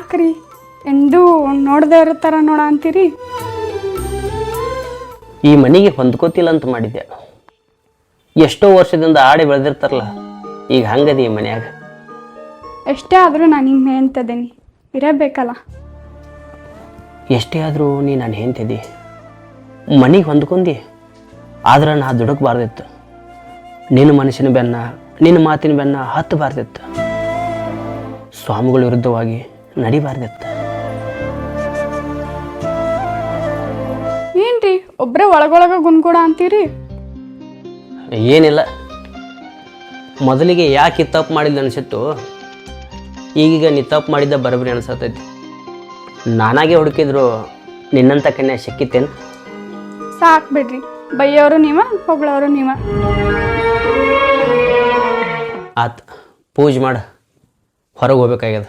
ಯಾಕ್ರಿ ಎಂದೂ ನೋಡ್ದವ್ರ ಥರ ನೋಡ ಅಂತೀರಿ? ಈ ಮನೆಗೆ ಹೊಂದ್ಕೋತಿಲ್ಲ ಅಂತ ಮಾಡಿದ್ದೆ. ಎಷ್ಟೋ ವರ್ಷದಿಂದ ಆಡಿ ಬೆಳೆದಿರ್ತಾರಲ್ಲ, ಈಗ ಹಂಗದಿ ಈ ಮನ್ಯಾಗ. ಎಷ್ಟೇ ಆದರೂ ನಾನು ಹಿಂಗೆ ಹೆಂತದೇನಿ, ಇರಬೇಕಲ್ಲ. ಎಷ್ಟೇ ಆದರೂ ನೀ ನಾನು ಹೆಂತಿದ್ದಿ, ಮನೆಗೆ ಹೊಂದ್ಕೊಂಡಿ. ಆದ್ರೆ ನಾ ದುಡುಕ್ಬಾರ್ದಿತ್ತು. ನಿನ್ನ ಮನಸ್ಸಿನ ಬೆನ್ನ, ನಿನ್ನ ಮಾತಿನ ಬೆನ್ನ ಹತ್ತಬಾರ್ದಿತ್ತು. ಸ್ವಾಮಿಗಳ ವಿರುದ್ಧವಾಗಿ ನಡಿಬಾರ್ದಿತ್ತು. ಏನ್ರಿ ಒಬ್ಬರೇ ಒಳಗೊಳಗ ಗುನ್ಗೂಡ ಅಂತೀರಿ? ಏನಿಲ್ಲ, ಮೊದಲಿಗೆ ಯಾಕೆ ತಪ್ಪು ಮಾಡಿಲ್ಲ ಅನಿಸಿತ್ತು. ಈಗೀಗ ನೀ ತಪ್ಪು ಮಾಡಿದ್ದ ಬರೋಬ್ಬರಿ ಅನಿಸತೈತಿ. ನಾನಾಗೆ ಹುಡುಕಿದ್ರು ನಿನ್ನಂಥ ಕನ್ಯಾ ಸಿಕ್ಕಿತ್ತೇನು? ಸಾಕು ಬಿಡ್ರಿ, ಬೈಯೋರು ನೀವ, ಹೊಗಳೋರು ನೀವ. ಆತ ಪೂಜೆ ಮಾಡು, ಹೊರಗೆ ಹೋಗ್ಬೇಕಾಗ್ಯದ.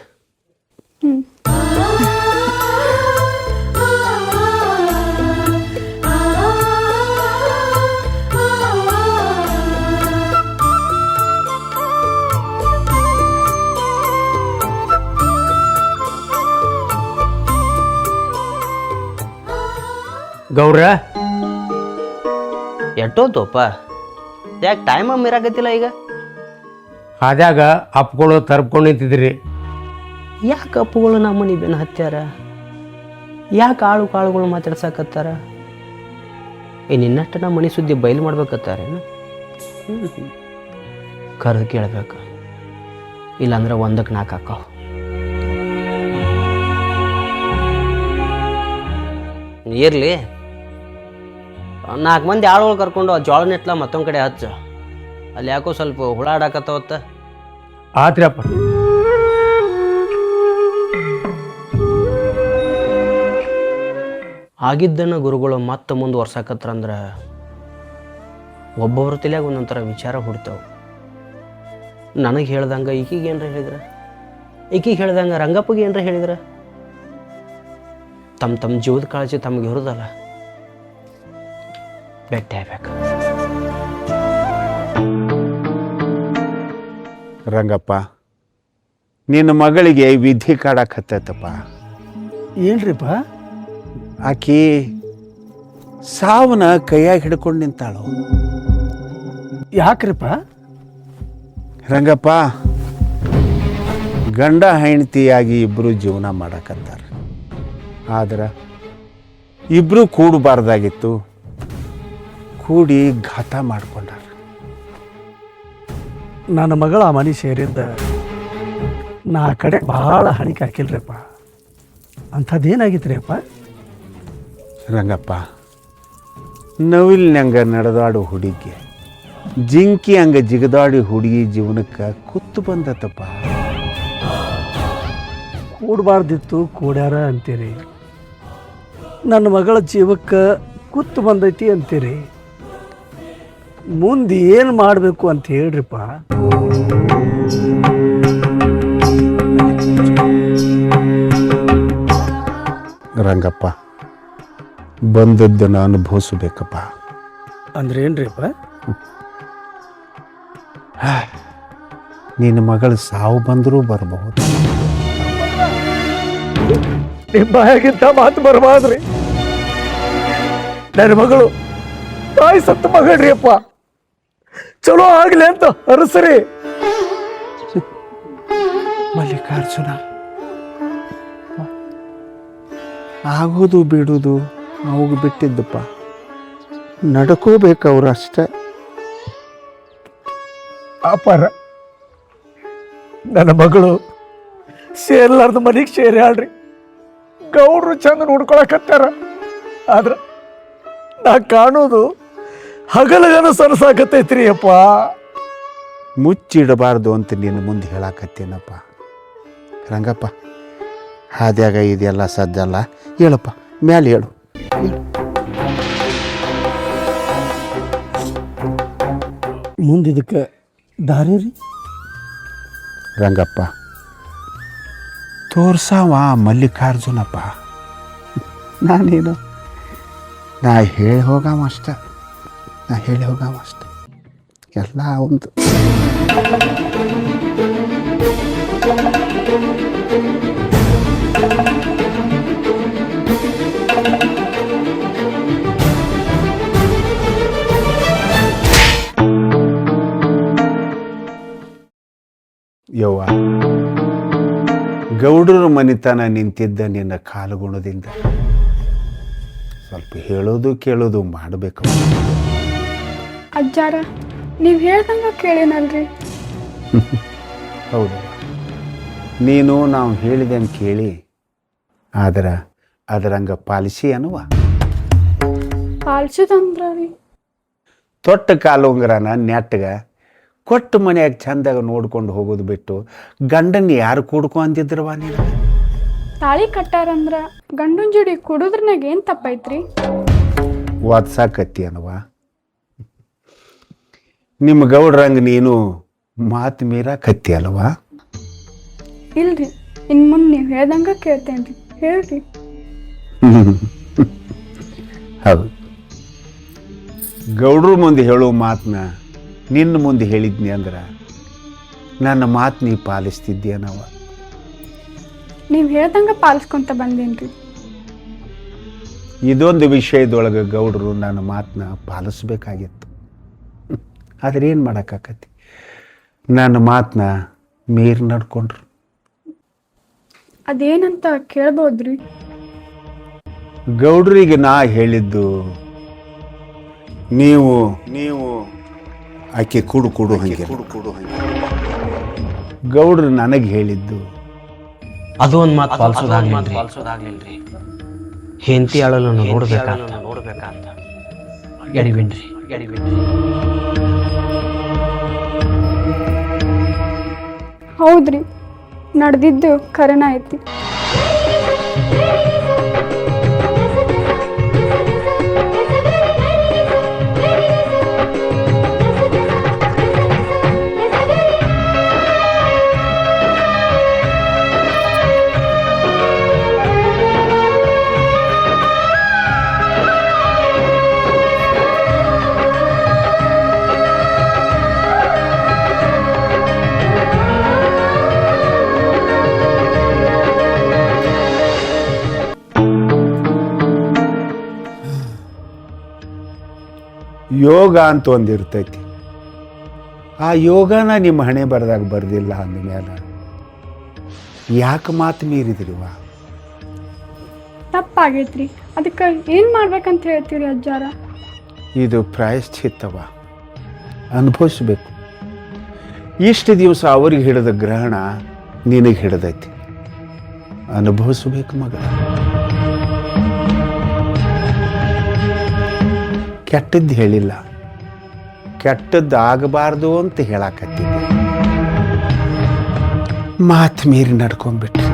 ಗೌರ ಎಷ್ಟೋತೋಪ, ಯಾಕೆ ಟೈಮ್ ಇರಾಕತ್ತಿಲ್ಲ ಈಗ? ಆದ್ಯಾಗ ಅಪ್ಗಳು ತರ್ಕೊಂಡು ನಿಂತಿದ್ರಿ. ಯಾಕೆ ಅಪ್ಪುಗಳು ನಮ್ಮ ಮನೆ ಬೆನ್ನು ಹತ್ಯಾರ? ಯಾಕೆ ಕಾಳುಗಳು ಮಾತಾಡ್ಸಕತ್ತಾರ? ನಿನ್ನಷ್ಟು ನಮ್ಮ ಮನೆ ಸುದ್ದಿ ಬಯಲು ಮಾಡ್ಬೇಕತ್ತಾರೇನು? ಕರೆದು ಕೇಳ್ಬೇಕು, ಇಲ್ಲಾಂದ್ರೆ ಒಂದಕ್ಕೆ 4 ಹಾಕಾವ. ಇರಲಿ, 4 ಮಂದಿ ಆಳುಗಳು ಕರ್ಕೊಂಡು ಆ ಜೋಳ ನೆಟ್ಲ ಮತ್ತೊಂದು ಕಡೆ ಹಚ್ಚ. ಅಲ್ಲಿ ಯಾಕೋ ಸ್ವಲ್ಪ ಹುಳ ಆಡಾಕತ್ತವತ್ತ. ಆತ್ರಿಯಪ್ಪ. ಆಗಿದ್ದನ್ನು ಗುರುಗಳು ಮತ್ತೆ ಮುಂದುವರ್ಸಾಕತ್ರಂದ್ರೆ ಒಬ್ಬೊಬ್ಬರ ತಲೆಯಾಗ ಒಂದೊಂಥರ ವಿಚಾರ ಹುಡ್ತಾವೆ. ನನಗೆ ಹೇಳ್ದಂಗೆ ಈಕಿಗೆ ಏನರ ಹೇಳಿದ್ರೆ, ಈಕಿಗೆ ಹೇಳ್ದಂಗೆ ರಂಗಪ್ಪಗೆ ಏನರ ಹೇಳಿದ್ರೆ, ತಮ್ಮ ಜೀವದ ಕಾಳಜಿ ತಮಗೆ ಇರೋದಲ್ಲ, ಭೇಟಿ ಆಗ್ಬೇಕು. ರಂಗಪ್ಪ, ನಿನ್ನ ಮಗಳಿಗೆ ವಿಧಿ ಕಾಡಕತ್ತೈತಪ್ಪ. ಏನ್ರಿಪ್ಪ? ಆಕಿ ಸಾವನ್ನ ಕೈಯಾಗಿ ಹಿಡ್ಕೊಂಡು ನಿಂತಾಳು. ಯಾಕ್ರಿಪ್ಪ? ರಂಗಪ್ಪ, ಗಂಡ ಹೆಂಡತಿಯಾಗಿ ಇಬ್ಬರು ಜೀವನ ಮಾಡಕತ್ತಾರ. ಆದ್ರೆ ಇಬ್ಬರು ಕೂಡಬಾರ್ದಾಗಿತ್ತು, ಕೂಡಿ ಘಾತ ಮಾಡ್ಕೊಂಡಾರ. ನನ್ನ ಮಗಳ ಆ ಮನೆ ಸೇರಿದ್ದ ನಾ ಆ ಕಡೆ ಭಾಳ ಹಣಿಕೆ ಹಾಕಿಲ್ರಿಪ್ಪ. ಅಂಥದ್ದೇನಾಗಿತ್ತು ರೀ ಅಪ್ಪ? ರಂಗಪ್ಪ, ನವಿಲ್ನಂಗೆ ನಡೆದಾಡು ಹುಡುಗಿ, ಜಿಂಕಿ ಹಂಗೆ ಜಿಗದಾಡಿ ಹುಡುಗಿ ಜೀವನಕ್ಕೆ ಕುತ್ತು ಬಂದತ್ತಪ್ಪ. ಕೂಡಬಾರ್ದಿತ್ತು ಕೂಡ್ಯಾರ ಅಂತೀರಿ, ನನ್ನ ಮಗಳ ಜೀವಕ್ಕೆ ಕುತ್ತು ಬಂದೈತಿ ಅಂತೀರಿ. ಮುಂದೆ ಏನು ಮಾಡಬೇಕು ಅಂತ ಹೇಳ್ರಿಪ್ಪ. ರಂಗಪ್ಪ, ಬಂದದ್ದನ್ನು ಅನುಭವಿಸಬೇಕಪ್ಪ. ಅಂದ್ರೆ ಏನ್ರಿಪ್ಪ? ನಿನ್ನ ಮಗಳ ಸಾವು ಬಂದರೂ ಬರಬಹುದು. ನಿಮ್ಮ ಬಾಯಾಗಿಂತ ಮಾತು ಬರಬಾರ್ದ್ರಿ. ನನ್ನ ಮಗಳು ತಾಯಿ ಸತ್ತ ಮಗಳ್ರಿ ಅಪ್ಪ, ಚಲೋ ಆಗ್ಲಿ ಅಂತ ಅರಸರಿ. ಮಲ್ಲಿಕಾರ್ಜುನ, ಆಗೋದು ಬಿಡೋದು ಅವಾಗ ಬಿಟ್ಟಿದ್ದಪ್ಪ, ನಡ್ಕೋಬೇಕು ಅವ್ರು ಅಷ್ಟೇ. ಅಪಾರ ನನ್ನ ಮಗಳು ಸೇರ್ಲಾರ್ದ ಮನೆಗೆ ಸೇರಿ ಆಡ್ರಿ. ಗೌಡ್ರು ಚಂದ ನೋಡ್ಕೊಳಕತ್ತಾರ, ಆದ್ರೆ ನಾ ಕಾಣೋದು ಹಗಲಗನ ಸರಸಾಕತ್ತೈತ್ರಿ ಅಪ್ಪ. ಮುಚ್ಚಿಡಬಾರ್ದು ಅಂತ ನಿನ್ನ ಮುಂದೆ ಹೇಳಾಕತ್ತೇನಪ್ಪ. ರಂಗಪ್ಪ, ಹಾದ್ಯಾಗ ಇದೆಲ್ಲ ಸಜ್ಜಲ್ಲ, ಹೇಳಪ್ಪ, ಮ್ಯಾಲೆ ಹೇಳು. ಮುಂದಿದಕ್ಕೆ ದಾರಿ ರೀ? ರಂಗಪ್ಪ, ತೋರ್ಸಾವ ಮಲ್ಲಿಕಾರ್ಜುನಪ್ಪ. ನಾನೇನು ನಾ ಹೇಳಿ ಹೋಗಾವ ಅಷ್ಟೆ, ಎಲ್ಲ ಒಂದು. ಯವ್ವ, ಗೌಡರ ಮನಿತನ ನಿಂತಿದ್ದ ನಿನ್ನ ಕಾಲುಗುಣದಿಂದ ಸ್ವಲ್ಪ ಹೇಳೋದು ಕೇಳೋದು ಮಾಡಬೇಕು. ಅಜ್ಜಾರ ನೀವು ಹೇಳ್ದಂಗ ಕೇಳೇನಲ್ರಿ. ಹೌದು, ನೀನು ನಾವು ಹೇಳಿದಂಗೆ ಕೇಳಿ ಅದರಂಗ ಪಾಲಿಸಿ ಅನ್ನುವ. ಪಾಲ್ಸೋದಂದ್ರ ರೀ ತೊಟ್ಟ ಕಾಲುಂಗರನ ನೆಟ್ಟಗ ಕೊಟ್ಟು ಮನೆಯಾಗ ಚಂದಾಗ ನೋಡ್ಕೊಂಡು ಹೋಗೋದು ಬಿಟ್ಟು ಗಂಡನ್ನ ಯಾರು ಕೂಡ್ಕೊ ಅಂದಿದ್ರವ ನೀನು? ತಾಳಿ ಕಟ್ಟಾರಂದ್ರ ಗಂಡನ ಜೋಡಿ ಕುಡುದ್ರನಾಗ ಏನ್ ತಪ್ಪೈತ್ರಿ? ಓದ್ಸಾಕತ್ತಿ ಅನ್ನವ. ನಿಮ್ಮ ಗೌಡ್ರಂಗ ನೀನು ಮಾತು ಮೀರಾಕತ್ತಿ ಅಲ್ವಾ? ಇಲ್ರಿ, ಇನ್ ಮುಂದೆ ನೀವು ಹೇಳ್ದಂಗ ಕೇಳ್ತೇನ್ರಿ. ಹೇಳ್ರಿ. ಹೌದು, ಗೌಡ್ರ ಮುಂದೆ ಹೇಳೋ ಮಾತನ್ನ ನಿನ್ನ ಮುಂದೆ ಹೇಳಿದ್ನಿ ಅಂದ್ರೆ ನನ್ನ ಮಾತು ನೀ ಪಾಲಿಸ್ತಿದ್ದೀನವ. ನೀವು ಹೇಳ್ದಂಗ ಪಾಲಿಸ್ಕೊಂತ ಬಂದೇನ್ರಿ. ಇದೊಂದು ವಿಷಯದೊಳಗೆ ಗೌಡರು ನನ್ನ ಮಾತನ್ನ ಪಾಲಿಸ್ಬೇಕಾಗಿತ್ತು. ಆದರೆ ಏನು ಮಾಡೋಕ್ಕಾಕತಿ, ನನ್ನ ಮಾತನ್ನ ಮೀರಿ ನಡ್ಕೊಂಡ್ರು. ಅದೇನಂತ ಕೇಳ್ಬೋದ್ರಿ? ಗೌಡ್ರಿಗೆ ನಾ ಹೇಳಿದ್ದು, ನೀವು ಆಕೆ ಕುಡು ಹಂಗೆ. ಗೌಡ್ರು ನನಗೆ ಹೇಳಿದ್ದು, ಅದು ಒಂದು ಮಾತು ಪಾಲಿಸೋದಾಗ್ಲಿಲ್ರಿ. ಹೆಂಡತಿ ಅಳಲು ನೋಡ್ಬೇಕಂತ ಎಡಿಬಿನ್ರಿ. ಹೌದ್ರಿ, ನಡೆದಿದ್ದು ಖರೇನ ಐತಿ. ಯೋಗ ಅಂತ ಒಂದು ಇರ್ತೈತಿ. ಆ ಯೋಗನ ನಿಮ್ಮ ಹಣೆ ಬರದಾಗ ಬರ್ದಿಲ್ಲ ಅಂದಮೇಲೆ ಯಾಕೆ ಮಾತು ಮೀರಿದ್ರಿವ? ತಪ್ಪಾಗೈತ್ರಿ. ಅದಕ್ಕೆ ಏನ್ ಮಾಡ್ಬೇಕಂತ ಹೇಳ್ತೀರಿ ಅಜ್ಜಾರ? ಇದು ಪ್ರಾಯಶ್ಚಿತ್ತವ, ಅನುಭವಿಸ್ಬೇಕು. ಇಷ್ಟು ದಿವಸ ಅವ್ರಿಗೆ ಹಿಡಿದ ಗ್ರಹಣ ನಿನಗೆ ಹಿಡಿದೈತಿ, ಅನುಭವಿಸ್ಬೇಕು ಮಗ. ಕೆಟ್ಟದ್ದು ಹೇಳಿಲ್ಲ, ಕೆಟ್ಟದ್ದು ಆಗಬಾರ್ದು ಅಂತ ಹೇಳಾಕತ್ತಿದ್ದೆ. ಮಾತು ಮೀರಿ ನಡ್ಕೊಂಡ್ಬಿಟ್ರಿ.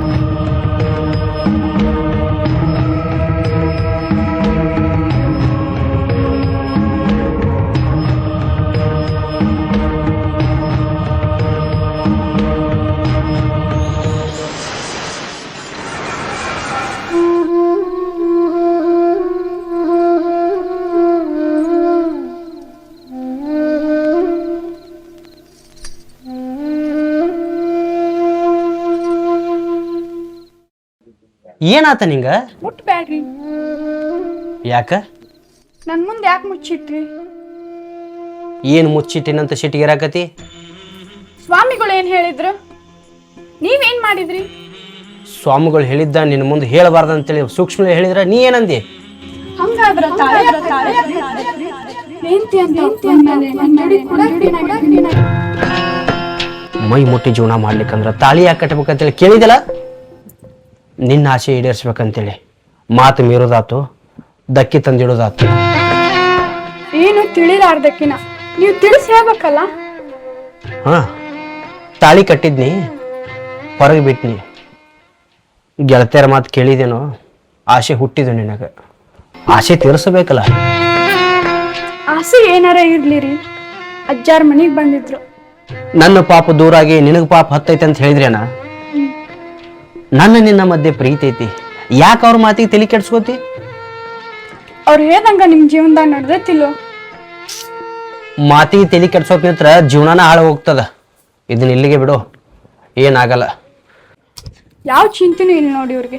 ಏನಾತ ನಿಂಗ? ಮುಟ್ಬ್ಯಾಡ್ರಿ. ಯಾಕ? ನನ್ ಮುಂದೆ ಯಾಕೆ ಮುಚ್ಚಿಟ್ರಿ? ಏನು ಮುಚ್ಚಿಟ್ಟಿನಂತ ಸಿಟ್ಟಿಗಿರಾಕತಿ? ಸ್ವಾಮಿಗಳು ಏನ್ ಹೇಳಿದ್ರು? ನೀವೇನ್ ಮಾಡಿದ್ರಿ? ಸ್ವಾಮಿಗಳು ಹೇಳಿದ್ದ ನಿನ್ನ ಮುಂದೆ ಹೇಳಬಾರ್ದಂತೇಳಿ ಸೂಕ್ಷ್ಮ ಹೇಳಿದ್ರ ನೀ ಏನಂದಿ? ಹಂಗಾದ್ರ ಮೈ ಮುಟ್ಟಿ ಜೀವನ ಮಾಡ್ಲಿಕ್ಕಂದ್ರ ತಾಳಿ ಯಾಕೆ ಕಟ್ಬೇಕಂತೇಳಿ ಕೇಳಿದಲ್ಲ? ನಿನ್ನ ಆಸೆ ಈಡೇರಿಸ್ಬೇಕಂತೇಳಿ ಮಾತು ಮೀರೋದಾತು, ದಕ್ಕಿ ತಂದಿಡೋದಾತು. ಏನು ತಿಳಿಲಾರ್ದಕ್ಕಿನ ನೀವು ತಿಳಿಸಿ ಹೇಳ್ಬೇಕಲ್ಲ. ಹಾ, ತಾಳಿ ಕಟ್ಟಿದ್ನಿ, ಹೊರಗೆ ಬಿಟ್ನಿ. ಗೆಳತಿಯರ ಮಾತು ಕೇಳಿದೇನೋ, ಆಸೆ ಹುಟ್ಟಿದ್ದು ನಿನಗ. ಆಸೆ ತೀರಿಸಬೇಕಲ್ಲ. ಆಸೆ ಏನಾರ ಇರ್ಲಿರಿ, ಅಜ್ಜಾರ್ ಮನೆಗೆ ಬಂದಿದ್ರು. ನನ್ನ ಪಾಪ ದೂರಾಗಿ ನಿನಗ ಪಾಪ ಹತ್ತೈತೆ ಅಂತ ಹೇಳಿದ್ರೇನ? ನನ್ನ ನಿನ್ನ ಮಧ್ಯೆ ಪ್ರೀತಿ ಐತಿ, ಯಾಕೆ ಅವ್ರ ಮಾತಿಗೆ ತಲೆ ಕೆಡ್ಸ್ಕೋತಿ? ಅವ್ರು ಹೇಳ್ದಂಗ ನಿಮ್ ಜೀವನದಾಗ ನಡ್ದೈತಿಲ್ಲೋ? ಮಾತಿಗೆ ತಲೆ ಕೆಡ್ಸೋಕ್ ನಿಂತ್ರ ಜೀವನನ ಹಾಳು ಹೋಗ್ತದ. ಇದನ್ನ ಇಲ್ಲಿಗೆ ಬಿಡು, ಏನಾಗಲ್ಲ. ಯಾವ ಚಿಂತೆನೂ ಇಲ್ಲ ನೋಡಿ ಇವ್ರಿಗೆ.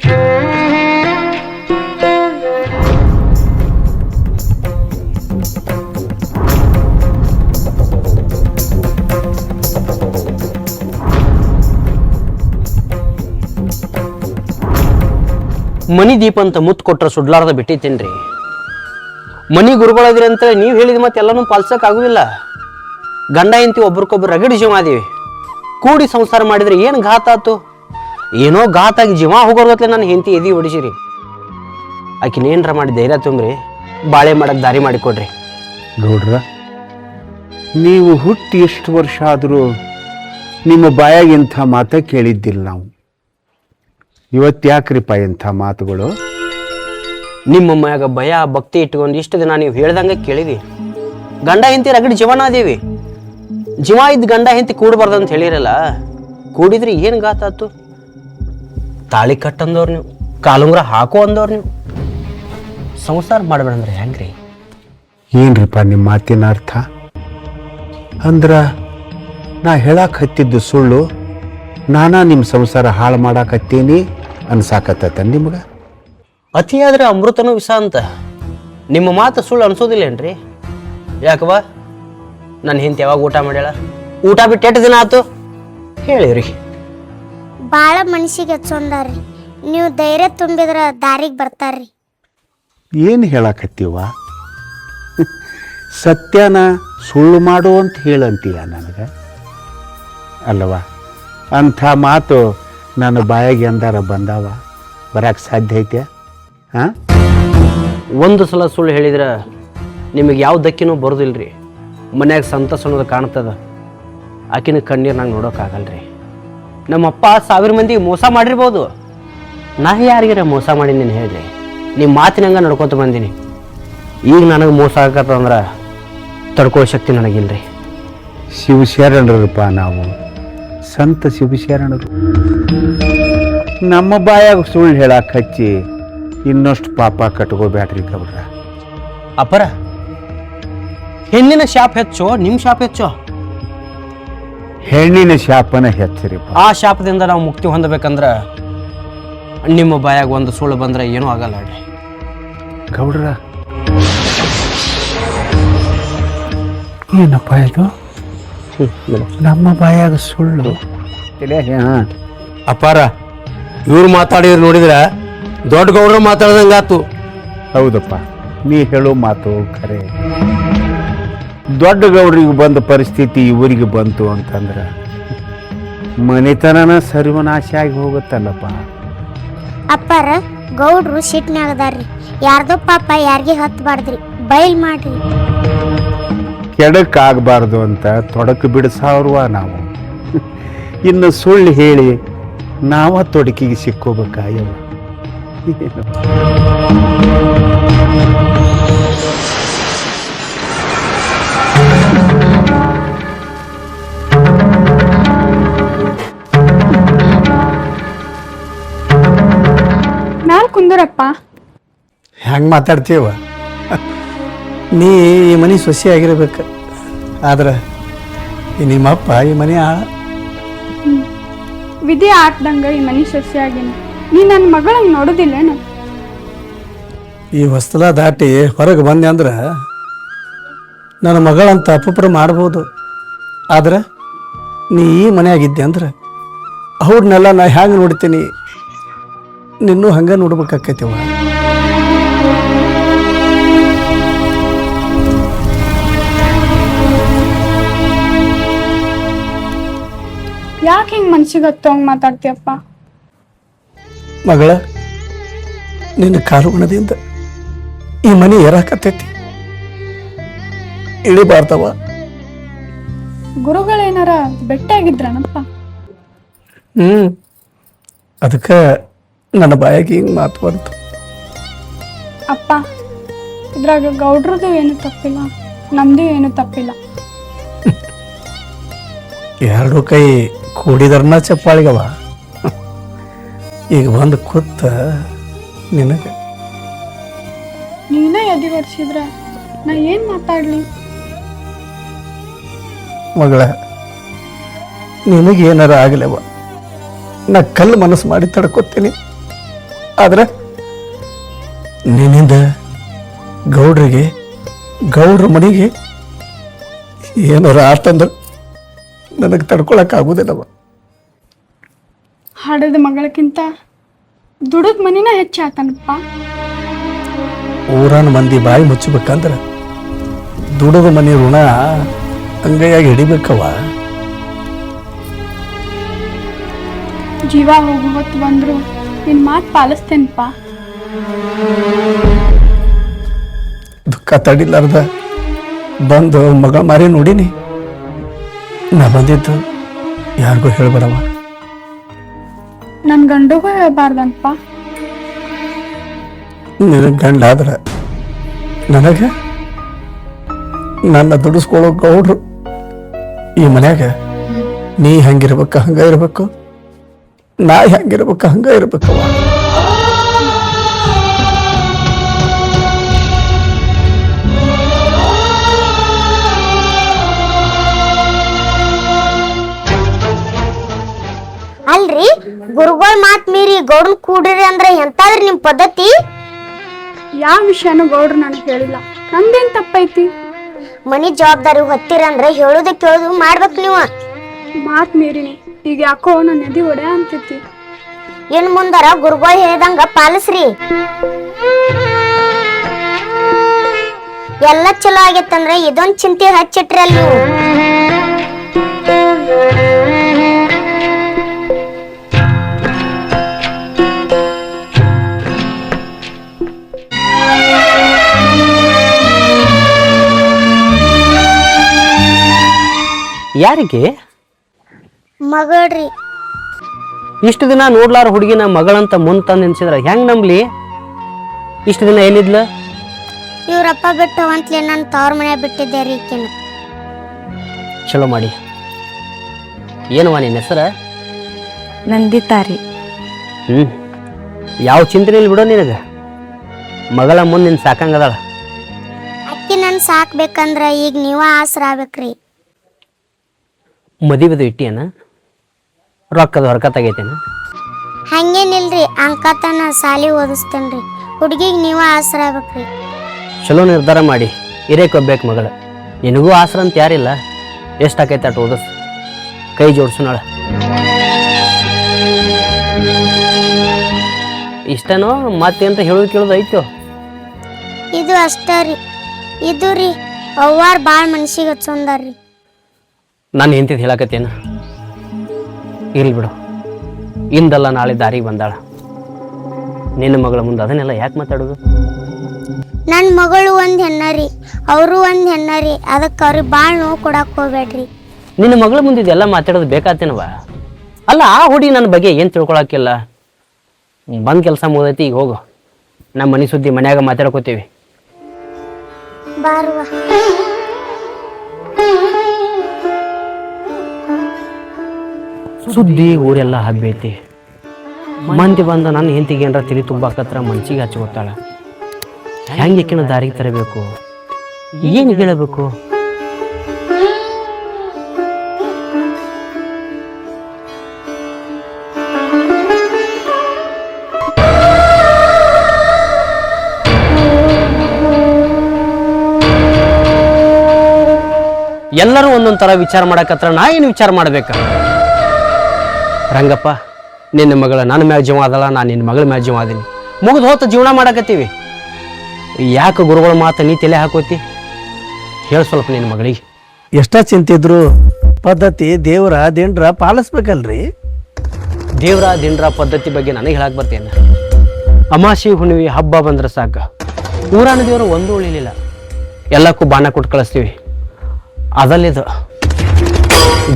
ಮನಿ ದೀಪ ಅಂತ ಮುತ್ತು ಕೊಟ್ರ ಸುಡ್ಲಾರ್ದ ಬಿಟ್ಟಿತ್ತೇನ್ರಿ. ಮನಿ ಗುರುಗಳದ್ರಿ ಅಂತ ನೀವು ಹೇಳಿದ ಮತ್ತೆ ಎಲ್ಲನೂ ಪಾಲ್ಸಕ್ ಆಗುದಿಲ್ಲ. ಗಂಡ ಹೆಂಡತಿ ಒಬ್ರಿಗೊಬ್ರು ರಗಡಿ ಜೀವ ಅದೀವಿ. ಕೂಡಿ ಸಂಸಾರ ಮಾಡಿದ್ರೆ ಏನು ಘಾತ ಆತು? ಏನೋ ಘಾತಾಗಿ ಜೀವ ಹೋಗೋರ್ಗತ್ಲೆ ನನ್ನ ಹೆಂಡತಿ ಎದಿ ಹೊಡಿಸಿರಿ. ಆಕಿನೇನ್ರ ಮಾಡಿ ಧೈರ್ಯ ತುಂಬ್ರಿ, ಬಾಳೆ ಮಾಡಕ್ ದಾರಿ ಮಾಡಿಕೊಡ್ರಿ. ಗೌಡ್ರ, ನೀವು ಹುಟ್ಟಿ ಎಷ್ಟು ವರ್ಷ ಆದರೂ ನಿಮ್ಮ ಬಾಯಾಗ ಇಂಥ ಮಾತ ಕೇಳಿದ್ದಿಲ್ಲ ನಾವು. ಇವತ್ತು ಯಾಕ್ರಿಪ್ಪ ಇಂಥ ಮಾತುಗಳು? ನಿಮ್ಮ ಮ್ಯಾಗ ಭಯ ಭಕ್ತಿ ಇಟ್ಕೊಂಡು ಇಷ್ಟು ದಿನ ನೀವು ಹೇಳ್ದಂಗೆ ಕೇಳಿವಿ. ಗಂಡ ಹೆಂಡತಿ ರಗಡಿ ಜೀವನ ಅದೀವಿ. ಜೀವ ಇದ್ದ ಗಂಡ ಹೆಂಡತಿ ಕೂಡಬಾರ್ದಂತ ಹೇಳಿರಲ್ಲ, ಕೂಡಿದ್ರಿ ಏನು ಘಾತ ಆತು? ತಾಳಿ ಕಟ್ಟಂದವ್ರು ನೀವು, ಕಾಲುಂಗ್ರ ಹಾಕೋ ಅಂದವ್ರು ನೀವು. ಸಂಸಾರ ಮಾಡ್ಬೇಡಂದ್ರೆ ಹೆಂಗ್ರಿ? ಏನ್ರಿಪ್ಪ ನಿಮ್ಮ ಮಾತಿನ ಅರ್ಥ? ಅಂದ್ರೆ ನಾ ಹೇಳಕ್ಕೆ ಹತ್ತಿದ್ದು ಸುಳ್ಳು, ನಾನಾ ನಿಮ್ಮ ಸಂಸಾರ ಹಾಳು ಮಾಡಾಕತ್ತೀನಿ ಅನ್ಸಾಕತ್ತ ನಿಮ್ಗೆ? ಅತಿಯಾದ್ರೆ ಅಮೃತನೂ ವಿಷ ಅಂತ. ನಿಮ್ಮ ಮಾತು ಸುಳ್ಳು ಅನ್ಸೋದಿಲ್ಲೇನ್ರಿ? ಯಾಕವ ನನ್ನ ಹೆಂಡತಿ ಯಾವಾಗ ಊಟ ಮಾಡ್ಯಾಳ? ಊಟ ಬಿಟ್ಟು ಎಷ್ಟು ದಿನ ಆತು ಹೇಳಿವ್ರಿ? ಭಾಳ ಮನಸ್ಸಿಗೆ ಹಚ್ಚೊಂದಾರ್ರಿ. ನೀವು ಧೈರ್ಯ ತುಂಬಿದ್ರ ದಾರಿಗೆ ಬರ್ತಾರ್ರಿ. ಏನು ಹೇಳಕತ್ತೀವ? ಸತ್ಯನ ಸುಳ್ಳು ಮಾಡು ಅಂತ ಹೇಳಂತೀಯ ನನಗೆ? ಅಲ್ಲವ, ಅಂಥ ಮಾತು ನನ್ನ ಬಾಯಾಗೆ ಎಂದಾರ ಬಂದಾವ? ಬರಕ್ಕೆ ಸಾಧ್ಯ ಐತೆ? ಹಾಂ, ಒಂದು ಸಲ ಸುಳ್ಳು ಹೇಳಿದ್ರೆ ನಿಮಗೆ ಯಾವ ದಕ್ಕಿನೂ ಬರೋದಿಲ್ರಿ. ಮನ್ಯಾಗ ಸಂತೋಷ ಅನ್ನೋದು ಕಾಣ್ತದ, ಆಕಿನ ಕಣ್ಣೀರು ನಂಗೆ ನೋಡೋಕ್ಕಾಗಲ್ರಿ. ನಮ್ಮಪ್ಪ 1000 ಮಂದಿಗೆ ಮೋಸ ಮಾಡಿರ್ಬೋದು, ನಾ ಯಾರಿಗಾರ ಮೋಸ ಮಾಡೀನಿ ಹೇಳ್ರಿ? ನಿಮ್ಮ ಮಾತಿನಂಗೆ ನಡ್ಕೊತ ಬಂದೀನಿ. ಈಗ ನನಗೆ ಮೋಸ ಆಗತ್ತಂದ್ರೆ ತಡ್ಕೊಳ್ಳೋ ಶಕ್ತಿ ನನಗಿಲ್ರಿ. ಶಿವಶರಣರಪ್ಪ ನಾವು, ಸಂತ ಶಿವಶರಣರು. ನಮ್ಮ ಬಾಯಾಗ ಸುಳ್ಳು ಹೇಳಕ್ಕೆ ಹಚ್ಚಿ ಇನ್ನಷ್ಟು ಪಾಪ ಕಟ್ಕೋಬ್ಯಾಡ್ರಿ ಗೌಡ್ರ. ಅಪ್ಪರ, ಹೆಣ್ಣಿನ ಶಾಪ ಹೆಚ್ಚೋ ನಿಮ್ಮ ಶಾಪ ಹೆಚ್ಚೋ? ಹೆಣ್ಣಿನ ಶಾಪನ ಹೆಚ್ಚರಿಪ್ಪ. ಆ ಶಾಪದಿಂದ ನಾವು ಮುಕ್ತಿ ಹೊಂದಬೇಕಂದ್ರೆ ನಿಮ್ಮ ಬಾಯಾಗ ಒಂದು ಸುಳ್ಳು ಬಂದ್ರೆ ಏನೂ ಆಗಲ್ಲ ರೀ ಗೌಡ್ರ. ಏನಪ್ಪ ಇದು? ನಮ್ಮ ಬಾಯಾಗ ಸುಳ್ಳು? ಅಪಾರ, ಇವ್ರು ಮಾತಾಡಿದ್ರು ನೋಡಿದ್ರೆ ದೊಡ್ಡ ಗೌಡ್ರು ಮಾತಾಡ್ದಂಗಾತು. ಹೌದಪ್ಪ, ನೀ ಹೇಳೋ ಮಾತು ಖರೆ. ದೊಡ್ಡ ಗೌಡ್ರಿಗೆ ಬಂದ ಪರಿಸ್ಥಿತಿ ಇವರಿಗೆ ಬಂತು ಅಂತಂದ್ರೆ ಮನೆತನನ ಸರ್ವನಾಶ ಆಗಿ ಹೋಗುತ್ತಲ್ಲಪ್ಪ. ಅಪ್ಪಾರ, ಗೌಡ್ರು ಸಿಟ್ನಾಗದಾರ್ರಿ. ಯಾರ್ದೋ ಪಾಪ ಯಾರಿಗೆ ಹತ್ಬಾರ್ದ್ರಿ, ಬಯಲ್ ಮಾಡ್ರಿ. ಕೆಡಕ್ಕಾಗಬಾರ್ದು ಅಂತ ತೊಡಕು ಬಿಡಿಸವ್ರವ ನಾವು. ಇನ್ನು ಸುಳ್ಳು ಹೇಳಿ ನಾವ ತೊಡಕಿಗೆ ಸಿಕ್ಕೋಬೇಕಾಯವ. ಮ್ಯಾಲ್ ಕುಂದರಪ್ಪ. ಹೆಂಗೆ ಮಾತಾಡ್ತೀವ? ನೀ ಈ ಮನೆ ಸೊಸೆ ಆಗಿರ್ಬೇಕು, ಆದ್ರೆ ಈ ನಿಮ್ಮಪ್ಪ ಈ ಮನೆ ಆಳ. ವಿಧಿ ಆಟ್ದಂಗ ಈ ಮನೆ ಸೊಸೆಯಾಗಿನ ನೀ ನನ್ನ ಮಗಳಂಗೆ ನೋಡೋದಿಲ್ಲೇನು? ಈ ಹೊಸ್ತಲ ದಾಟಿ ಹೊರಗೆ ಬಂದೆ ಅಂದ್ರೆ ನನ್ನ ಮಗಳಂತ ಅಪಪ್ರ ಮಾಡ್ಬೋದು, ಆದ್ರೆ ನೀ ಈ ಮನೆಯಾಗಿದ್ದೆ ಅಂದ್ರೆ ಅವ್ರನ್ನೆಲ್ಲ ನಾ ಹ್ಯಾಂಗೆ ನೋಡ್ತೀನಿ, ನಿನ್ನೂ ಹಂಗೆ ನೋಡ್ಬೇಕಾಕೈತಿವ. ಯಾಕೆ ಹಿಂಗೆ ಮನ್ಸಿಗೆ ಹತ್ತೋಂಗೆ ಮಾತಾಡ್ತೀಯಪ್ಪ? ಮಗಳ, ನಿನ್ನ ಕಾಲುಗುಣದಿಂದ ಈ ಮನೆ ಏರಾಕತ್ತೈತಿ, ಇಳಿಬಾರ್ದವ. ಗುರುಗಳೇನಾರ ಬೆಟ್ಟಾಗಿದ್ರನಪ್ಪ? ಅದಕ್ಕೆ ನನ್ನ ಬಾಯಾಗಿ ಹಿಂಗೆ ಮಾತು ಬಂತು. ಅಪ್ಪ, ಇದ್ರಾಗ ಗೌಡ್ರದ್ದು ಏನು ತಪ್ಪಿಲ್ಲ, ನಮ್ದು ಏನು ತಪ್ಪಿಲ್ಲ. ಎರಡು ಕೈ ಕೂಡಿದರ್ನ ಚಪ್ಪಾಳಿಗವ. ಈಗ ಬಂದು ಕೂತ ನಿನಗೆ ನೀನೇ ಎದಿ ಹೊಡ್ಸಿದ್ರೆ ನಾ ಏನು ಮಾತಾಡ್ಲಿ? ಮಗಳ, ನಿನಗೇನಾರ ಆಗಲವ, ನಾ ಕಲ್ಲು ಮನಸ್ಸು ಮಾಡಿ ತಡ್ಕೊತೀನಿ. ಆದ್ರೆ ನಿನ್ನಿಂದ ಗೌಡ್ರಿಗೆ ಗೌಡ್ರ ಮನೆಗೆ ಏನಾರ ಆತಂದ್ರೆ ನನಗೆ ತಡ್ಕೊಳಕ್ಕಾಗೋದಿಲ್ಲವ. ಹಾಡದ ಮಗಳಕ್ಕಿಂತ ದುಡದ ಮನಿನ ಹೆಚ್ಚಾತನಪ್ಪ. ಊರಾನ ಮಂದಿ ಬಾಯಿ ಮುಚ್ಚಬೇಕಂದ್ರೆ ದುಡದ ಮನೆ ಋಣ ಅಂಗೈಯಾಗಿ ಹಿಡಿಬೇಕವ. ಜೀವ ಹೋಗು ಹೊತ್ತು ಬಂದ್ರು ನಿನ್ ಮಾತು ಪಾಲಿಸ್ತೇನಪ್ಪ. ದುಃಖ ತಡಿಲಾರ್ದ ಬಂದು ಮಗಳ ಮಾರಿ ನೋಡಿನಿ. ನಾ ಬಂದಿದ್ದು ಯಾರಿಗೂ ಹೇಳ್ಬೇಡವ. ನನ್ನ ಗಂಡುಗೂ ಹೇಳ್ಬಾರ್ದನಪ್ಪ. ನಿನಗೆ ಗಂಡ ಆದ್ರ ನನಗೆ ನನ್ನ ದುಡಿಸ್ಕೊಳ್ಳೋ ಗೌಡ್ರು ಈ ಮನ್ಯಾಗ ನೀ ಹೆಂಗಿರ್ಬೇಕು ಹಂಗ ಇರ್ಬೇಕು, ನಾ ಹೆಂಗಿರ್ಬೇಕು ಹಂಗ ಇರ್ಬೇಕವ. ಅಲ್ರಿ ಗುರುಗಳ್ ಮಾತ್ ಮೀರಿ ಗೌಡನ್ ಕೂಡ್ರಿ ಅಂದ್ರೆ ಎಂತಾದ್ರಿ ನಿಮ್ ಪದ್ಧತಿ? ಯಾವ ವಿಷಯನೂ ಗೌಡ್ರು ನನಗೆ ಹೇಳಿಲ್ಲ. ನಂದೇನ್ ತಪ್ಪೈತಿ? ಮನಿ ಜವಾಬ್ದಾರಿ ಹೊತ್ತಿರಂದ್ರೆ ಹೇಳುದ ಕೇಳುದು ಮಾಡ್ಬೇಕು ನೀವು. ಮಾತ್ ಮೀರಿನಿ, ಈಗ ಯಾಕೋ ನನ್ನ ಎದಿ ಒಡೆ ಅಂತೈತಿ. ಇನ್ ಮುಂದರ ಗುರುಗಳು ಹೇಳಿದಂಗ ಪಾಲಿಸ್ರಿ. ಎಲ್ಲ ಚಲೋ ಆಗೈತಂದ್ರೆ ಇದೊಂದ್ ಚಿಂತೆ ಹಚ್ಚಿಟ್ರಲ್ ನೀವು. ಯಾರಿಗೆ? ಮಗಳ್ರಿ. ಇಷ್ಟು ದಿನ ನೋಡ್ಲಾರ ಹುಡುಗಿನ ಮಗಳಂತ ಮುಂದೆ ತಂದು ನಿನ್ಸಿದ್ರ ಹೆಂಗ್ ನಂಬ್ಲಿ? ಇಷ್ಟು ದಿನ ಏನಿದ್ಲ? ಇವ್ರಪ್ಪ ಬಿಟ್ಟು ಅಂತಲೇ ನಾನು ತವ್ರ ಮನೆ ಬಿಟ್ಟಿದ್ದೆ ರೀ ಈಕಿನ. ಚಲೋ ಮಾಡಿ. ಏನವ ನಿನ್ನ ಹೆಸರ? ನಂದಿತಾರಿ. ಯಾವ ಚಿಂತನೆ ಇಲ್ಲ ಬಿಡೋ ನಿನಗ. ಮಗಳ ಮುಂದೆ ನಿನ್ ಸಾಕಂಗದಾಳ. ಅಕ್ಕಿ ನನ್ ಸಾಕ್ಬೇಕಂದ್ರ ಈಗ ನೀವ ಆಸರ ಆಗ್ಬೇಕ್ರಿ. ಮದುವೆದು ಇಟ್ಟಿಯನ? ರೊಕ್ಕದ ಹೊರಕತ್ತಾಗೈತೇನ? ಹಂಗೇನಿಲ್ರಿ, ಅಂಕತನ ಸಾಲಿ ಓದಿಸ್ತೇನ್ರಿ. ಹುಡುಗಿಗೆ ನೀವ ಆಸರ ಆಗ್ಬೇಕ್ರಿ. ಚಲೋ ನಿರ್ಧಾರ ಮಾಡಿ ಇರೇಕೊಬ್ಬೇಕು ಮಗಳ. ನಿನಗೂ ಆಸರ ಅಂತ ಯಾರಿಲ್ಲ. ಎಷ್ಟಾಕೈತೆ ಅಟ್ ಓದಿಸ್, ಕೈ ಜೋಡ್ಸೋಣ. ಇಷ್ಟನೋ ಮತ್ತೇನ್ರ ಹೇಳೋದು ಕೇಳೋದು ಐತೋ? ಇದು ಅಷ್ಟ ರೀ. ಇದು ರೀ ಅವ್ವಾರ ಭಾಳ ಮನ್ಸಿಗೆ ಹಚ್ಚೊಂದಾರ್ರಿ. ನಾನು ಹೆಂತಿದ್ ಹೇಳಕತ್ತೇನ? ಇರ್ಲಿ ಬಿಡು, ಇಂದಲ್ಲ ನಾಳೆ ದಾರಿಗೆ ಬಂದಾಳ. ನಿನ್ನ ಮಗಳ ಮುಂದೆ ಅದನ್ನೆಲ್ಲ ಯಾಕೆ ಮಾತಾಡೋದು? ನನ್ನ ಮಗಳು ಒಂದ್ ಹೆಣ್ಣರಿ, ಅವರು ಒಂದ್ ಹೆಣ್ಣರಿ. ಅದಕ್ಕೆ ಅವ್ರಿಗೆ ಭಾಳ ನೋವು ಕೊಡಕ್ ಹೋಗ್ಬೇಡ್ರಿ. ನಿನ್ನ ಮಗಳ ಮುಂದೆ ಇದೆಲ್ಲ ಮಾತಾಡೋದು ಬೇಕಾತೇನವ? ಅಲ್ಲ, ಆ ಹುಡುಗಿ ನನ್ನ ಬಗ್ಗೆ ಏನು ತಿಳ್ಕೊಳಕ್ಕಿಲ್ಲ. ಬಂದ್ ಕೆಲಸ ಮುಗ್ದೈತಿ, ಈಗ ಹೋಗು. ನಮ್ಮ ಮನೆ ಸುದ್ದಿ ಮನ್ಯಾಗ ಮಾತಾಡ್ಕೋತೀವಿ. ಬಾರುವ. ಸುದ್ದಿ ಊರೆಲ್ಲ ಹಬ್ಬೈತಿ. ಮಂದಿ ಬಂದ ನನ್ನ ಹೆಂತಿಗೆ ಏನಾರ ತಿಳಿ ತುಂಬಾಕತ್ರ ಮನ್ಸಿಗೆ ಹಚ್ಕೋತಾಳ. ಹೆಂಗೆ ಏಕಿನ ದಾರಿಗೆ ತರಬೇಕು? ಏನು ಹೇಳಬೇಕು? ಎಲ್ಲರೂ ಒಂದೊಂದು ಥರ ವಿಚಾರ ಮಾಡಕತ್ರ ನಾ ಏನು ವಿಚಾರ ಮಾಡ್ಬೇಕ? ರಂಗಪ್ಪ, ನಿನ್ನ ಮಗಳ ನನ್ನ ಮ್ಯಾಗ ಜೀವ ಅದಲ್ಲ, ನಾನು ನಿನ್ನ ಮಗಳ ಮ್ಯಾಗ ಜೀವ ಅದೀನಿ. ಮುಗಿದು ಹೋತ ಜೀವನ ಮಾಡಕತ್ತೀವಿ. ಯಾಕೆ ಗುರುಗಳ ಮಾತು ನೀ ತಲೆ ಹಾಕೋತಿ? ಹೇಳ ಸ್ವಲ್ಪ ನಿನ್ನ ಮಗಳಿಗೆ. ಎಷ್ಟ ಚಿಂತಿದ್ರು ಪದ್ಧತಿ ದೇವ್ರ ದಿಂಡ್ರ ಪಾಲಿಸ್ಬೇಕಲ್ರಿ. ದೇವ್ರ ದಿಂಡ್ರ ಪದ್ಧತಿ ಬಗ್ಗೆ ನನಗೆ ಹೇಳಕ್ ಬರ್ತೇನೆ. ಅಮಾಸಿ ಹುಣ್ಣಿಮೆ ಹಬ್ಬ ಬಂದ್ರೆ ಸಾಕ, ಊರಾನ ದೇವರು ಒಂದೂ ಉಳಿಲಿಲ್ಲ. ಎಲ್ಲಕ್ಕೂ ಬಾಣ ಕೊಟ್ಟು ಕಳಿಸ್ತೀವಿ. ಅದಲ್ಲಿದು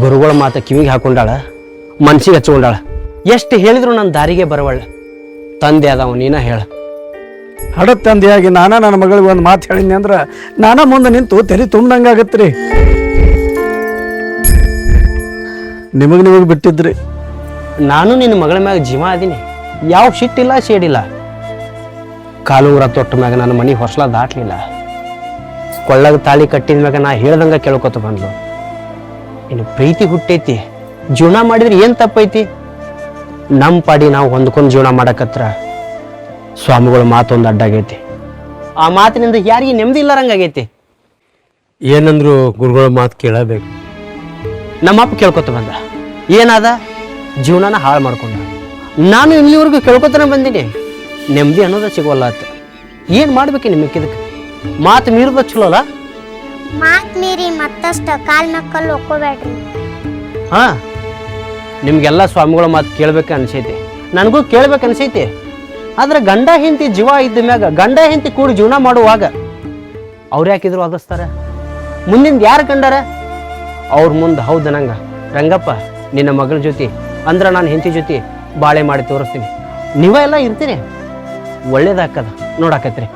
ಗುರುಗಳ ಮಾತು ಕಿವಿಗೆ ಹಾಕೊಂಡಾಳ, ಮನ್ಸಿಗೆ ಹಚ್ಕೊಂಡಾಳ. ಎಷ್ಟು ಹೇಳಿದ್ರು ನನ್ನ ದಾರಿಗೆ ಬರವಳ. ತಂದೆ ಅದಾವ, ನೀನ ಹೇಳ. ಹಡತ್ ತಂದೆಯಾಗಿ ನಾನ ನನ್ನ ಮಗಳಿಗೆ ಒಂದು ಮಾತು ಹೇಳಿನಿ ಅಂದ್ರೆ ನಾನ ಮುಂದೆ ನಿಂತು ತೆರಿ ತುಂಬ್ದಂಗಾಗತ್ರಿ. ನಿಮಗೆ ಬಿಟ್ಟಿದ್ರಿ. ನಾನು ನಿನ್ನ ಮಗಳ ಮ್ಯಾಗ ಜೀವ ಅದೀನಿ. ಯಾವ ಶಿಟ್ಟಿಲ್ಲ ಶೇಡಿಲ್ಲ. ಕಾಲೂರ ತೊಟ್ಟ ಮ್ಯಾಗ ನನ್ನ ಮನೆ ಹೊಸಲ ದಾಟ್ಲಿಲ್ಲ. ಕೊಳ್ಳಗ ತಾಳಿ ಕಟ್ಟಿದ ಮ್ಯಾಗ ನಾ ಹೇಳ್ದಂಗ ಕೇಳ್ಕೊತ ಬಂದ್ಲು. ಇನ್ನು ಪ್ರೀತಿ ಹುಟ್ಟೈತಿ, ಜೀವನ ಮಾಡಿದ್ರೆ ಏನ್ ತಪ್ಪೈತಿ? ನಮ್ಮ ಪಾಡಿ ನಾವು ಹೊಂದ್ಕೊಂಡು ಜೀವನ ಮಾಡಕತ್ರ ಸ್ವಾಮಿಗಳ ಮಾತೊಂದು ಅಡ್ಡಾಗೈತಿ. ಆ ಮಾತಿನಿಂದ ಯಾರಿಗೆ ನೆಮ್ಮದಿ ಇಲ್ಲಾರಂಗಾಗೈತಿ. ಏನಂದ್ರು ಗುರುಗಳ ಮಾತು ಕೇಳಬೇಕು. ನಮ್ಮಪ್ಪ ಕೇಳ್ಕೊತ ಬಂದ, ಏನಾದ ಜೀವನನ ಹಾಳು ಮಾಡ್ಕೊಂಡ. ನಾನು ಇಲ್ಲಿವರೆಗೂ ಕೇಳ್ಕೊತಾನೆ ಬಂದೀನಿ, ನೆಮ್ಮದಿ ಅನ್ನೋದು ಸಿಗೋಲ್ಲ ಆತ. ಏನು ಮಾಡ್ಬೇಕು ನಿಮಗೆ ಇದಕ್ಕೆ? ಮಾತು ಮೀರಿದ ಚಲೋ ಅಲ್ಲ? ಮಾತ್ ಮೀರಿ ಮತ್ತಷ್ಟು ಕಾಲ್ ಮಕ್ಕಳು ಒಕ್ಕೋಬೇಡ್ರಿ. ಹಾಂ, ನಿಮಗೆಲ್ಲ ಸ್ವಾಮಿಗಳ ಮಾತು ಕೇಳ್ಬೇಕು ಅನ್ಸೈತಿ, ನನಗೂ ಕೇಳ್ಬೇಕು ಅನ್ಸೈತಿ. ಆದ್ರೆ ಗಂಡ ಹೆಂಡತಿ ಜೀವ ಇದ್ದ ಮ್ಯಾಗ ಗಂಡ ಹೆಂಡತಿ ಕೂಡಿ ಜೀವನ ಮಾಡುವಾಗ ಅವ್ರು ಯಾಕಿದ್ರು ವಾದಿಸ್ತಾರ? ಮುಂದಿಂದ ಯಾರು ಕಂಡಾರ? ಅವ್ರ ಮುಂದೆ ಹೌದು ನಂಗ ರಂಗಪ್ಪ ನಿನ್ನ ಮಗಳ ಜೊತೆ ಅಂದ್ರೆ ನಾನು ಹೆಂಡತಿ ಜೊತೆ ಬಾಳೆ ಮಾಡಿ ತೋರಿಸ್ತೀನಿ, ನೀವೆಲ್ಲ ಇರ್ತೀರಿ, ಒಳ್ಳೇದಾಕದ ನೋಡಾಕತ್ರಿ.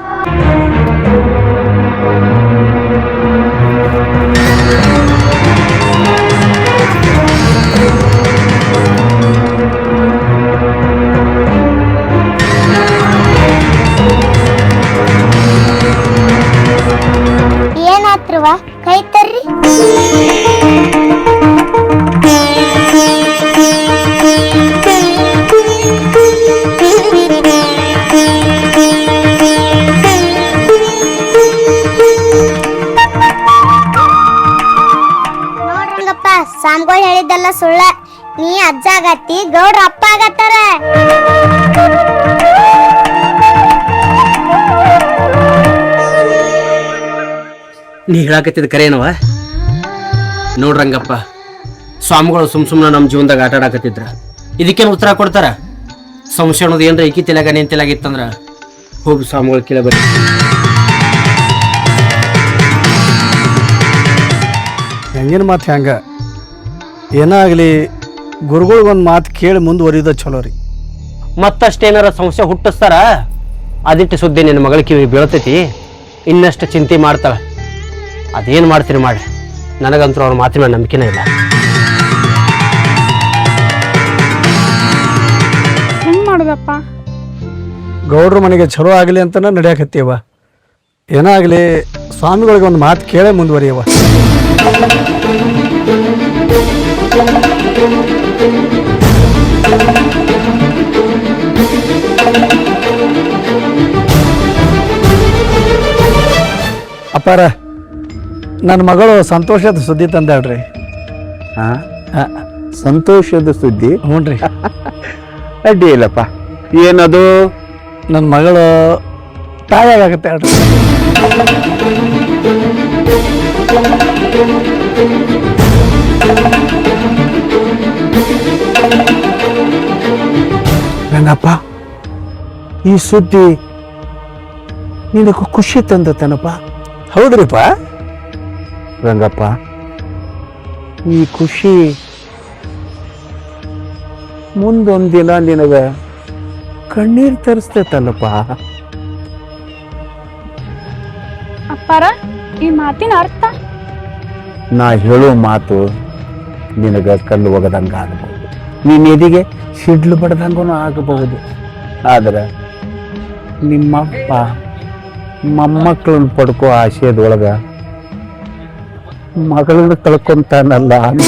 ಏನಾತ್ರವ ಕೈ ತರ್ರಿ. ನೋಡ್ರಂಗಪ್ಪ, ಸಾಮ್ಗಳು ಹೇಳಿದ್ದಲ್ಲ ಸುಳ್ಳ. ನೀ ಅಜ್ಜ ಆಗತ್ತಿ, ಗೌಡ್ರ ಅಪ್ಪ ಆಗತ್ತಾರ. ನೀ ಹೇಳಾಕತ್ತಿದ ಕರೇನವ? ನೋಡ್ರಂಗಪ್ಪ, ಸ್ವಾಮಿಗಳು ಸುಮ್ಮನೆ ನಮ್ಮ ಜೀವನದಾಗ ಆಟ ಆಡಾಕತ್ತಿದ್ರ ಇದಕ್ಕೇನು ಉತ್ತರ ಕೊಡ್ತಾರ? ಸಂಶಯ ಅನ್ನೋದು ಏನ್ರ ಈಕಿ ತಲೆಗ ನಿನ್ ತಲೆಗಿತ್ತಂದ್ರ ಹೋಗಿ ಸ್ವಾಮಿಗಳು ಕೇಳ ಬರ್ರಿ. ಹೆಂಗಿನ ಮಾತು ಹೆಂಗ ಏನಾಗಲಿ ಗುರುಗಳಿಗೊಂದು ಮಾತು ಕೇಳಿ ಮುಂದುವರಿಯೋದ ಚಲೋ ರೀ. ಮತ್ತಷ್ಟೇನಾರ ಸಂಶಯ ಹುಟ್ಟಿಸ್ತಾರ, ಅದಿಟ್ಟು ಸುದ್ದಿ ನಿನ್ನ ಮಗಳ ಕಿವಿ ಬೀಳ್ತೈತಿ, ಇನ್ನಷ್ಟು ಚಿಂತೆ ಮಾಡ್ತಾಳ. ಅದೇನು ಮಾಡ್ತೀರಿ ಮಾಡಿ, ನನಗಂತೂ ಅವ್ರ ಮಾತಿನ ಮೇಲೆ ನಂಬಿಕೆನೇ ಇಲ್ಲ. ಹೆಂಗೆ ಮಾಡೋದಪ್ಪ? ಗೌಡ್ರ ಮನೆಗೆ ಚಲೋ ಆಗಲಿ ಅಂತನ ನಡೆಯಕತ್ತೀವ. ಏನಾಗಲಿ ಸ್ವಾಮಿಗಳಿಗೆ ಒಂದು ಮಾತು ಕೇಳೇ ಮುಂದುವರಿಯವ. ಅಪ್ಪಾರ, ನನ್ನ ಮಗಳು ಸಂತೋಷದ ಸುದ್ದಿ ತಂದಾಳ್ರಿ. ಸಂತೋಷದ ಸುದ್ದಿ? ಹ್ಞೂ ರೀ. ಅಡ್ಡಿ ಇಲ್ಲಪ್ಪ. ಏನದು? ನನ್ನ ಮಗಳು ತಾಯಾಗತ್ತೆ ಹೇಳ್ರಿ. ರಂಗಪ್ಪ, ಈ ಸುದ್ದಿ ನಿನಗೂ ಖುಷಿ ತಂದತನಪ್ಪ? ಹೌದ್ರಿಪ್ಪ. ರಂಗಪ್ಪ, ಈ ಖುಷಿ ಮುಂದೊಂದಿನ ನಿನಗ ಕಣ್ಣೀರ್ ತರಿಸ್ತೈತಲ್ಲಪ್ಪ. ಅಪ್ಪಾರ, ಈ ಮಾತಿನ ಅರ್ಥ? ನಾ ಹೇಳೋ ಮಾತು ನಿನಗ ಕಲ್ಲು ಒಗದಂಗ ಆಗಬಹುದು, ನಿನ್ನ ಎದಿಗೆ ಸಿಡ್ಲು ಬಡ್ದಂಗೂ ಆಗಬಹುದು. ಆದ್ರೆ ನಿಮ್ಮಪ್ಪ ಮೊಮ್ಮಕ್ಕಳನ್ನ ಪಡ್ಕೋ ಆಶಯದೊಳಗ ಮಗಳನ್ನ ಕಳ್ಕೊಂತಾನಲ್ಲ ಅಂತ.